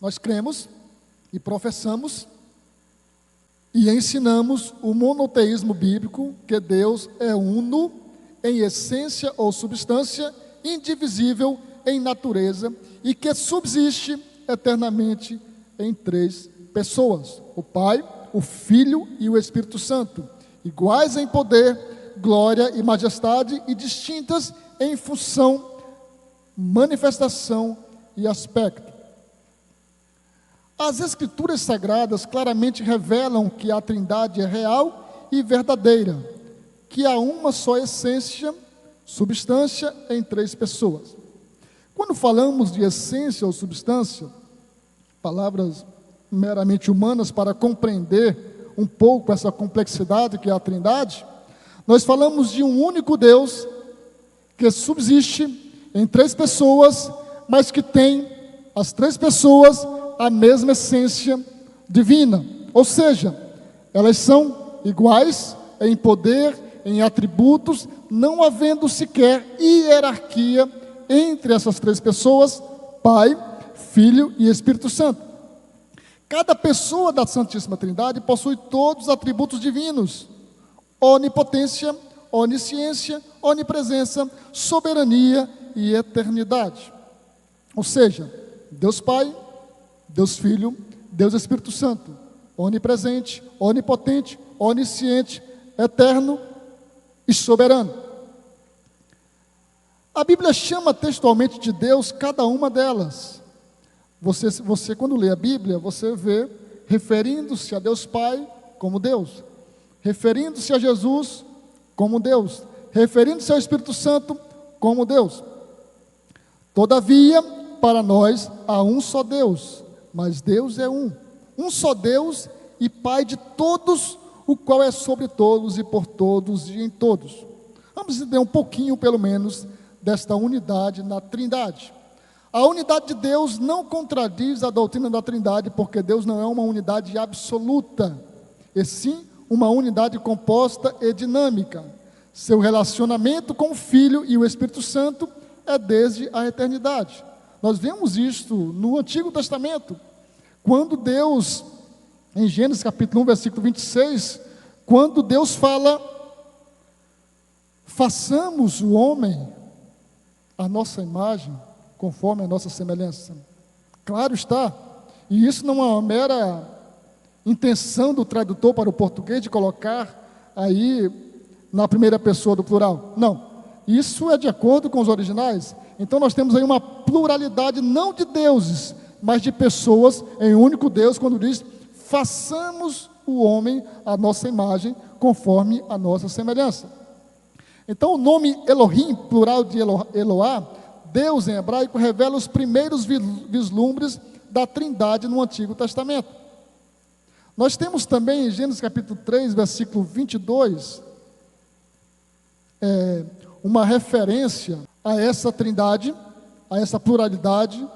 Nós cremos e professamos e ensinamos o monoteísmo bíblico, que Deus é uno em essência ou substância, indivisível em natureza e que subsiste eternamente em três pessoas: o Pai, o Filho e o Espírito Santo, iguais em poder, glória e majestade e distintas em função, manifestação e aspecto. As Escrituras Sagradas claramente revelam que a Trindade é real e verdadeira, que há uma só essência, substância em três pessoas. Quando falamos de essência ou substância, palavras meramente humanas para compreender um pouco essa complexidade que é a Trindade, nós falamos de um único Deus que subsiste em três pessoas, mas que tem as três pessoas a mesma essência divina, ou seja, elas são iguais em poder, em atributos, não havendo sequer hierarquia entre essas três pessoas, Pai, Filho e Espírito Santo. Cada pessoa da Santíssima Trindade possui todos os atributos divinos: onipotência, onisciência, onipresença, soberania e eternidade. Ou seja, Deus Pai, Deus Filho, Deus Espírito Santo, onipresente, onipotente, onisciente, eterno e soberano. A Bíblia chama textualmente de Deus cada uma delas. Você quando lê a Bíblia, você vê referindo-se a Deus Pai como Deus, referindo-se a Jesus como Deus, referindo-se ao Espírito Santo como Deus. Todavia, para nós há um só Deus, mas Deus é um só Deus e Pai de todos, o qual é sobre todos e por todos e em todos. Vamos entender um pouquinho, pelo menos, desta unidade na Trindade. A unidade de Deus não contradiz a doutrina da Trindade, porque Deus não é uma unidade absoluta, e sim uma unidade composta e dinâmica. Seu relacionamento com o Filho e o Espírito Santo é desde a eternidade. Nós vemos isto no Antigo Testamento, quando Deus, em Gênesis capítulo 1, versículo 26, quando Deus fala: façamos o homem a nossa imagem, conforme a nossa semelhança. Claro está, e isso não é uma mera intenção do tradutor para o português de colocar aí na primeira pessoa do plural. Não, isso é de acordo com os originais. Então nós temos aí uma pluralidade não de deuses, mas de pessoas em um único Deus, quando diz: façamos o homem a nossa imagem, conforme a nossa semelhança. Então o nome Elohim, plural de Eloá, Deus em hebraico, revela os primeiros vislumbres da Trindade no Antigo Testamento. Nós temos também em Gênesis capítulo 3, versículo 22, uma referência a essa Trindade, a essa pluralidade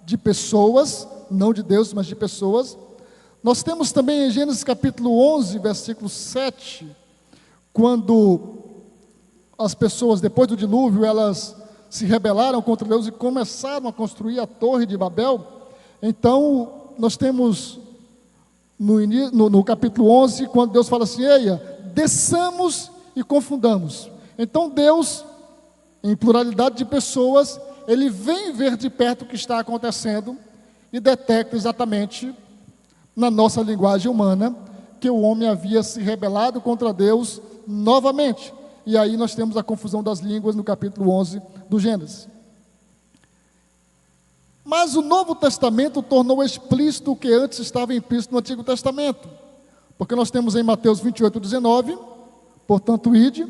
de pessoas, não de Deus, mas de pessoas. Nós temos também em Gênesis capítulo 11, versículo 7, quando as pessoas, depois do dilúvio, elas se rebelaram contra Deus e começaram a construir a Torre de Babel. Então, nós temos no capítulo 11, quando Deus fala assim: eia, desçamos e confundamos. Então Deus, em pluralidade de pessoas, Ele vem ver de perto o que está acontecendo e detecta exatamente, na nossa linguagem humana, que o homem havia se rebelado contra Deus novamente. E aí nós temos a confusão das línguas no capítulo 11 do Gênesis. Mas o Novo Testamento tornou explícito o que antes estava implícito no Antigo Testamento. Porque nós temos em Mateus 28, 19, portanto, ide,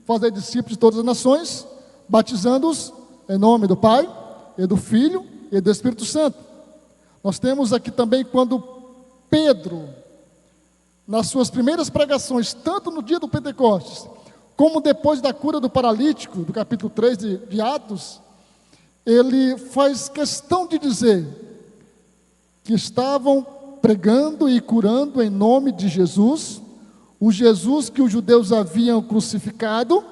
fazei discípulos de todas as nações, batizando-os em nome do Pai, e do Filho, e do Espírito Santo. Nós temos aqui também quando Pedro, nas suas primeiras pregações, tanto no dia do Pentecostes, como depois da cura do paralítico, do capítulo 3 de Atos, ele faz questão de dizer que estavam pregando e curando em nome de Jesus, o Jesus que os judeus haviam crucificado,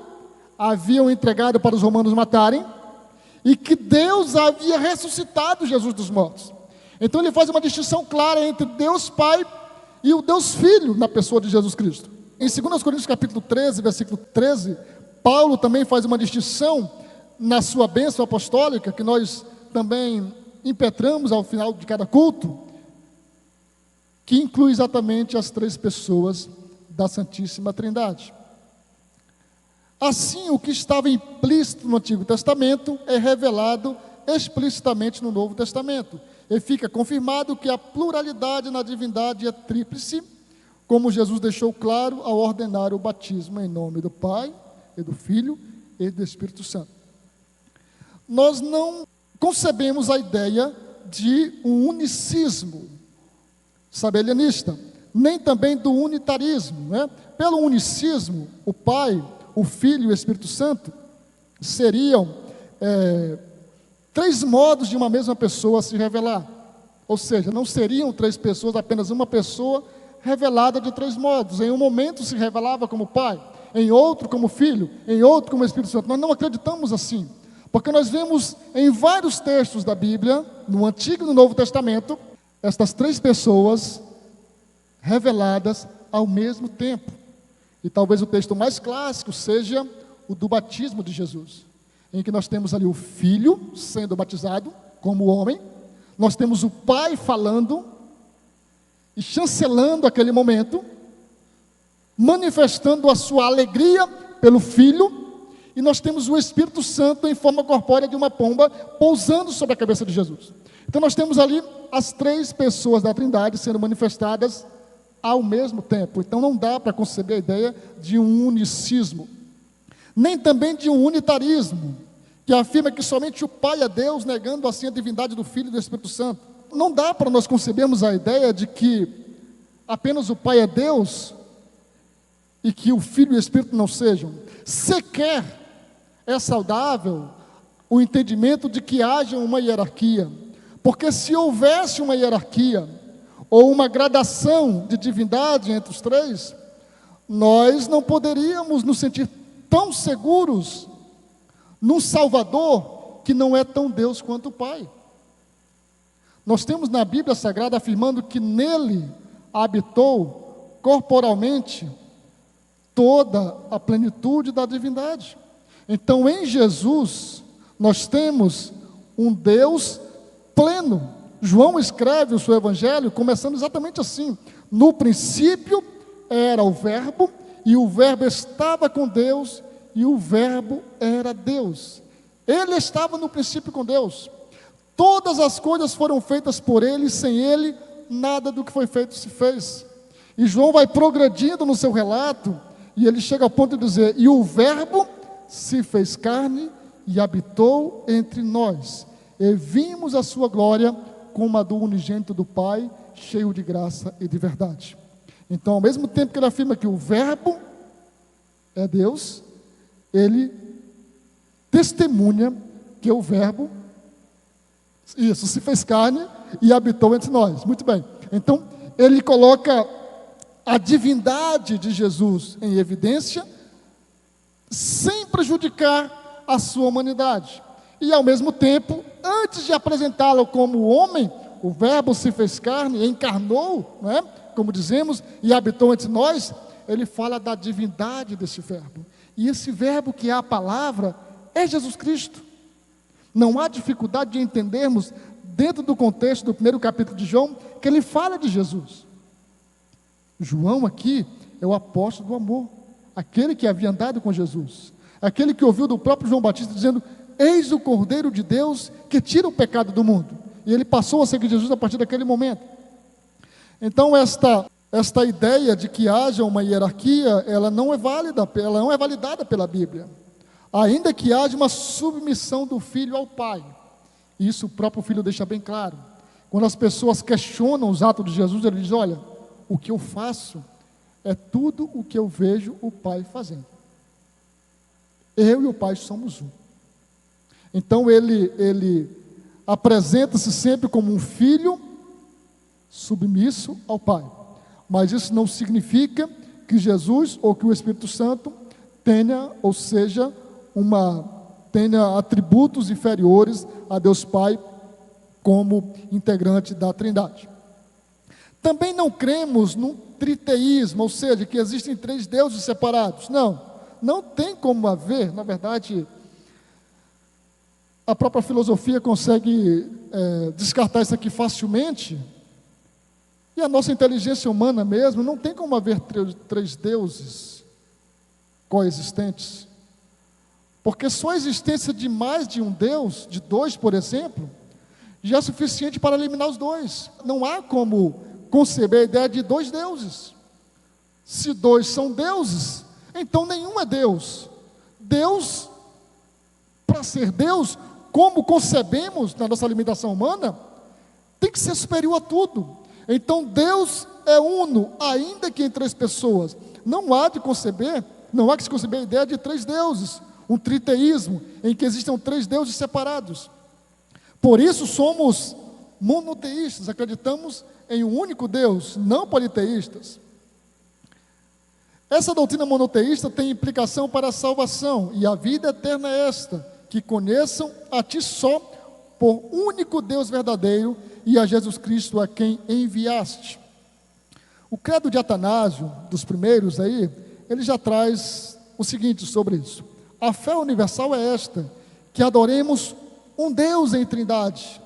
haviam entregado para os romanos matarem, e que Deus havia ressuscitado Jesus dos mortos. Então ele faz uma distinção clara entre Deus Pai e o Deus Filho na pessoa de Jesus Cristo. Em 2 Coríntios capítulo 13, versículo 13, Paulo também faz uma distinção na sua bênção apostólica, que nós também impetramos ao final de cada culto, que inclui exatamente as três pessoas da Santíssima Trindade. Assim, o que estava implícito no Antigo Testamento é revelado explicitamente no Novo Testamento. E fica confirmado que a pluralidade na divindade é tríplice, como Jesus deixou claro ao ordenar o batismo em nome do Pai, e do Filho e do Espírito Santo. Nós não concebemos a ideia de um unicismo sabelianista, nem também do unitarismo, né? Pelo unicismo, o Pai, o Filho e o Espírito Santo seriam três modos de uma mesma pessoa se revelar. Ou seja, não seriam três pessoas, apenas uma pessoa revelada de três modos. Em um momento se revelava como Pai, em outro como Filho, em outro como Espírito Santo. Nós não acreditamos assim, porque nós vemos em vários textos da Bíblia, no Antigo e no Novo Testamento, estas três pessoas reveladas ao mesmo tempo. E talvez o texto mais clássico seja o do batismo de Jesus, em que nós temos ali o Filho sendo batizado como homem, nós temos o Pai falando e chancelando aquele momento, manifestando a sua alegria pelo Filho, e nós temos o Espírito Santo em forma corpórea de uma pomba pousando sobre a cabeça de Jesus. Então nós temos ali as três pessoas da Trindade sendo manifestadas ao mesmo tempo. Então não dá para conceber a ideia de um unicismo, nem também de um unitarismo, que afirma que somente o Pai é Deus, negando assim a divindade do Filho e do Espírito Santo. Não dá para nós concebermos a ideia de que apenas o Pai é Deus e que o Filho e o Espírito não sejam. Sequer é saudável o entendimento de que haja uma hierarquia, porque se houvesse uma hierarquia ou uma gradação de divindade entre os três, nós não poderíamos nos sentir tão seguros num Salvador que não é tão Deus quanto o Pai. Nós temos na Bíblia Sagrada afirmando que nele habitou corporalmente toda a plenitude da divindade. Então, em Jesus, nós temos um Deus pleno. João escreve o seu evangelho começando exatamente assim: no princípio era o Verbo, e o Verbo estava com Deus, e o Verbo era Deus. Ele estava no princípio com Deus. Todas as coisas foram feitas por ele, e sem ele nada do que foi feito se fez. E João vai progredindo no seu relato, e ele chega ao ponto de dizer: e o Verbo se fez carne e habitou entre nós, e vimos a sua glória como a do unigênito do Pai, cheio de graça e de verdade. Então, ao mesmo tempo que ele afirma que o Verbo é Deus, ele testemunha que o Verbo, isso, se fez carne e habitou entre nós. Muito bem. Então, ele coloca a divindade de Jesus em evidência, sem prejudicar a sua humanidade. E ao mesmo tempo, antes de apresentá-lo como homem, o Verbo se fez carne e encarnou, não é? Como dizemos, e habitou entre nós. Ele fala da divindade desse Verbo. E esse Verbo, que é a palavra, é Jesus Cristo. Não há dificuldade de entendermos, dentro do contexto do primeiro capítulo de João, que ele fala de Jesus. João aqui é o apóstolo do amor, aquele que havia andado com Jesus, aquele que ouviu do próprio João Batista dizendo: eis o Cordeiro de Deus que tira o pecado do mundo. E ele passou a seguir Jesus a partir daquele momento. Então esta ideia de que haja uma hierarquia, ela não é válida, ela não é validada pela Bíblia. Ainda que haja uma submissão do Filho ao Pai. Isso o próprio Filho deixa bem claro. Quando as pessoas questionam os atos de Jesus, ele diz: olha, o que eu faço é tudo o que eu vejo o Pai fazendo. Eu e o Pai somos um. Então ele apresenta-se sempre como um filho submisso ao Pai. Mas isso não significa que Jesus ou que o Espírito Santo tenha atributos inferiores a Deus Pai, como integrante da Trindade. Também não cremos num triteísmo, ou seja, que existem 3 deuses separados. Não tem como haver. Na verdade, a própria filosofia consegue descartar isso aqui facilmente, e a nossa inteligência humana mesmo, não tem como haver 3 deuses coexistentes, porque só a existência de mais de um Deus, de 2, por exemplo, já é suficiente para eliminar os 2. Não há como conceber a ideia de 2 deuses. Se 2 são deuses, então nenhum é Deus. Deus, para ser Deus, como concebemos na nossa limitação humana, tem que ser superior a tudo. Então Deus é uno, ainda que em 3 pessoas. Não há que se conceber a ideia de 3 deuses, um triteísmo, em que existam 3 deuses separados. Por isso somos monoteístas, acreditamos em um único Deus, não politeístas. Essa doutrina monoteísta tem implicação para a salvação, e a vida eterna é esta: que conheçam a Ti só, por único Deus verdadeiro, e a Jesus Cristo a quem enviaste. O credo de Atanásio, dos primeiros aí, ele já traz o seguinte sobre isso: a fé universal é esta, que adoremos um Deus em trindade,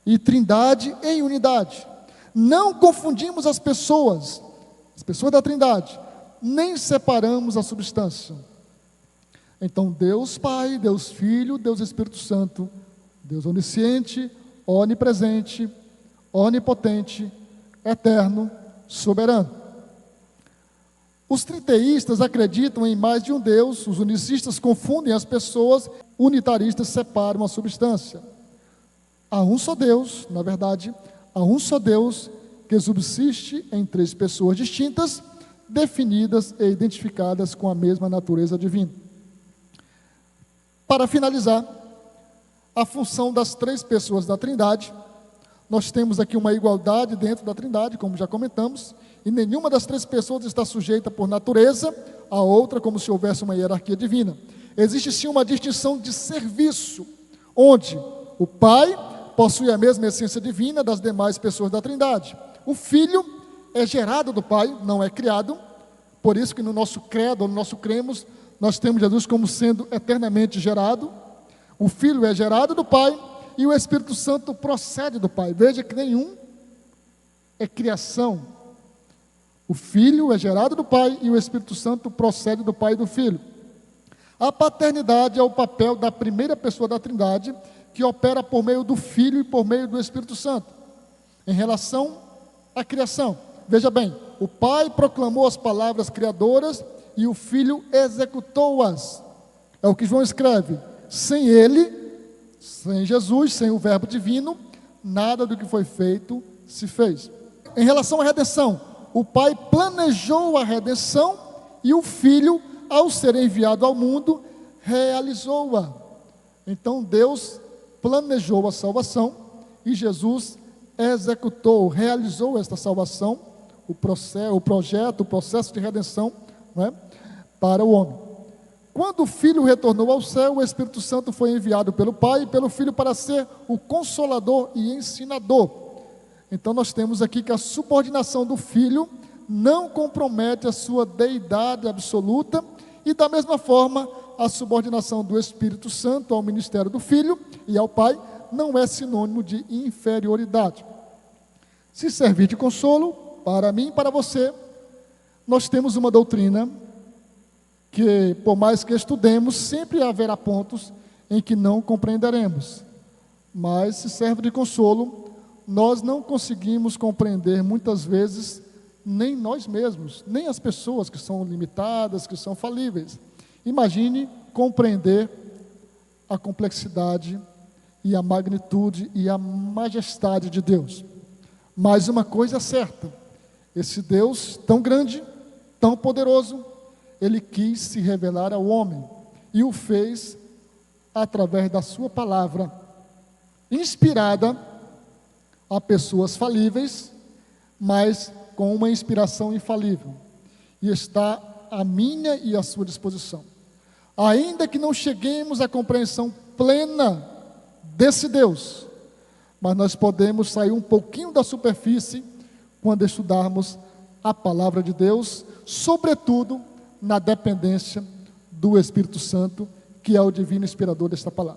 e trindade em unidade. Não confundimos as pessoas da trindade, nem separamos a substância. Então Deus Pai, Deus Filho, Deus Espírito Santo, Deus onisciente, onipresente, onipotente, eterno, soberano. Os triteístas acreditam em mais de um Deus, os unicistas confundem as pessoas, unitaristas separam a substância. Há um só Deus, na verdade, há um só Deus que subsiste em 3 pessoas distintas, definidas e identificadas com a mesma natureza divina. Para finalizar, a função das 3 pessoas da Trindade, nós temos aqui uma igualdade dentro da Trindade, como já comentamos, e nenhuma das 3 pessoas está sujeita por natureza à outra, como se houvesse uma hierarquia divina. Existe sim uma distinção de serviço, onde o Pai possui a mesma essência divina das demais pessoas da Trindade. O Filho é gerado do Pai, não é criado, por isso que no nosso credo, no nosso cremos, nós temos Jesus como sendo eternamente gerado. O Filho é gerado do Pai e o Espírito Santo procede do Pai. Veja que nenhum é criação. O Filho é gerado do Pai e o Espírito Santo procede do Pai e do Filho. A paternidade é o papel da primeira pessoa da Trindade, que opera por meio do Filho e por meio do Espírito Santo. Em relação à criação, veja bem, o Pai proclamou as palavras criadoras e o Filho executou-as. É o que João escreve: sem Ele, sem Jesus, sem o Verbo divino, nada do que foi feito se fez. Em relação à redenção, o Pai planejou a redenção e o Filho, ao ser enviado ao mundo, realizou-a. Então Deus planejou a salvação e Jesus executou, realizou esta salvação, o processo de redenção, né, para o homem. Quando o Filho retornou ao céu, o Espírito Santo foi enviado pelo Pai e pelo Filho para ser o Consolador e Ensinador. Então nós temos aqui que a subordinação do Filho não compromete a sua deidade absoluta, e da mesma forma a subordinação do Espírito Santo ao ministério do Filho e ao Pai não é sinônimo de inferioridade. Se servir de consolo para mim e para você, nós temos uma doutrina que, por mais que estudemos, sempre haverá pontos em que não compreenderemos. Mas, se serve de consolo, nós não conseguimos compreender muitas vezes nem nós mesmos, nem as pessoas que são limitadas, que são falíveis. Imagine compreender a complexidade e a magnitude e a majestade de Deus. Mas uma coisa é certa: esse Deus tão grande, tão poderoso, Ele quis se revelar ao homem e o fez através da sua palavra, inspirada a pessoas falíveis, mas com uma inspiração infalível, e está à minha e à sua disposição. Ainda que não cheguemos à compreensão plena desse Deus, mas nós podemos sair um pouquinho da superfície quando estudarmos a palavra de Deus, sobretudo na dependência do Espírito Santo, que é o divino inspirador desta palavra.